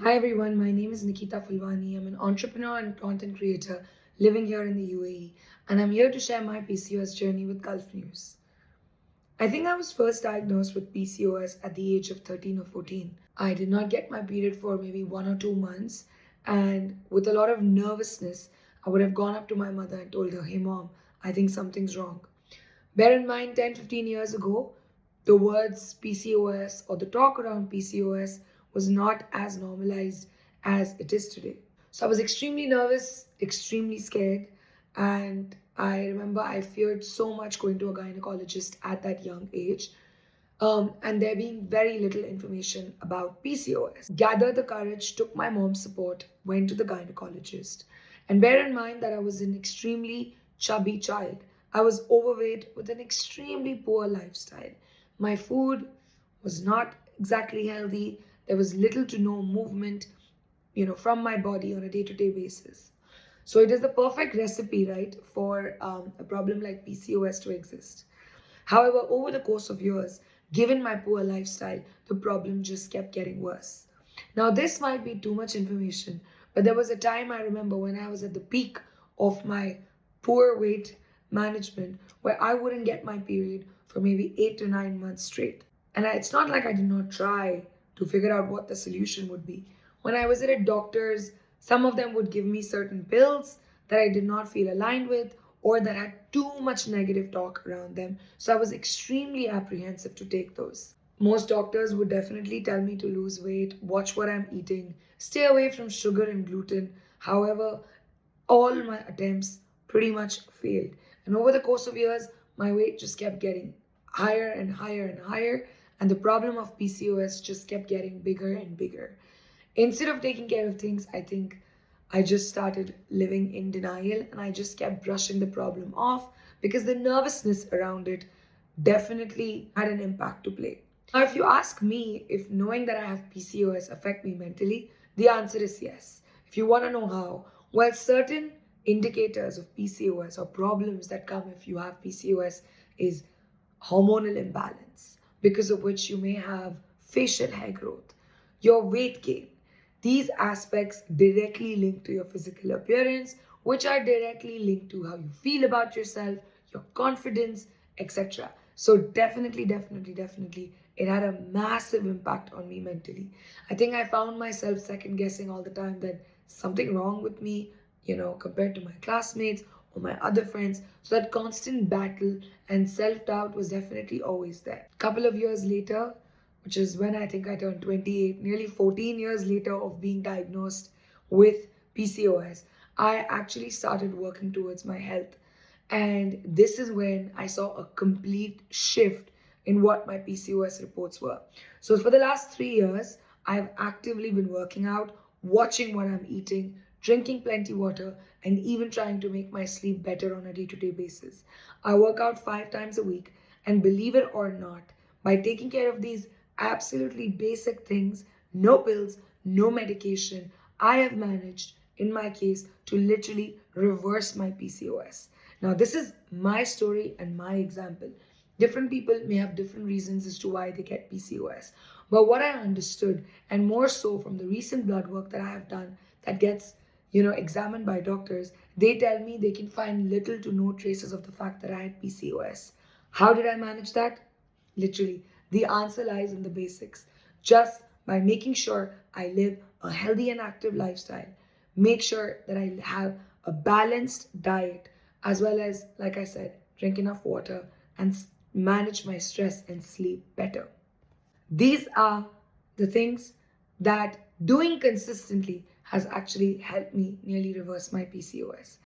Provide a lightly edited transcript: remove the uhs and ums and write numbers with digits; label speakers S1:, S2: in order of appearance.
S1: Hi everyone, my name is Nikita Phulwani. I'm an entrepreneur and content creator living here in the UAE, and I'm here to share my PCOS journey with Gulf News. I think I was first diagnosed with PCOS at the age of 13 or 14. I did not get my period for maybe 1 or 2 months, and with a lot of nervousness, I would have gone up to my mother and told her, "Hey mom, I think something's wrong." Bear in mind, 10 15 years ago, the words PCOS or the talk around PCOS was not as normalized as it is today. So I was extremely nervous, extremely scared, and I remember I feared so much going to a gynecologist at that young age. And there being very little information about PCOS. Gathered the courage, took my mom's support, went to the gynecologist. And bear in mind that I was an extremely chubby child. I was overweight with an extremely poor lifestyle. My food was not exactly healthy. There was little to no movement, from my body on a day-to-day basis. So it is the perfect recipe, right, for a problem like PCOS to exist. However, over the course of years, given my poor lifestyle, the problem just kept getting worse. Now, this might be too much information, but there was a time I remember when I was at the peak of my poor weight management where I wouldn't get my period for maybe 8 to 9 months straight. And it's not like I did not try to figure out what the solution would be. When I was at a doctor's, some of them would give me certain pills that I did not feel aligned with or that had too much negative talk around them. So I was extremely apprehensive to take those. Most doctors would definitely tell me to lose weight, watch what I'm eating, stay away from sugar and gluten. However, all my attempts pretty much failed. And over the course of years, my weight just kept getting higher and higher and higher. And the problem of PCOS just kept getting bigger and bigger. Instead of taking care of things, I think I just started living in denial and I just kept brushing the problem off because the nervousness around it definitely had an impact to play. Now, if you ask me if knowing that I have PCOS affect me mentally, the answer is yes. If you want to know how, well, certain indicators of PCOS or problems that come if you have PCOS is hormonal imbalance, because of which you may have facial hair growth, your weight gain. These aspects directly link to your physical appearance, which are directly linked to how you feel about yourself, your confidence, etc. So definitely, it had a massive impact on me mentally. I think I found myself second guessing all the time that something wrong with me, compared to my classmates or my other friends. So that constant battle and self-doubt was definitely always there. A couple of years later, which is when I think I turned 28, nearly 14 years later of being diagnosed with PCOS, I actually started working towards my health. And this is when I saw a complete shift in what my PCOS reports were. So for the last 3 years, I've actively been working out, watching what I'm eating, drinking plenty water, and even trying to make my sleep better on a day-to-day basis. I work out 5 times a week, and believe it or not, by taking care of these absolutely basic things, no pills, no medication, I have managed, in my case, to literally reverse my PCOS. Now, this is my story and my example. Different people may have different reasons as to why they get PCOS. But what I understood, and more so from the recent blood work that I have done that gets examined by doctors, they tell me they can find little to no traces of the fact that I had PCOS. How did I manage that? Literally, the answer lies in the basics. Just by making sure I live a healthy and active lifestyle, make sure that I have a balanced diet, as well as, like I said, drink enough water and manage my stress and sleep better. These are the things that doing consistently has actually helped me nearly reverse my PCOS.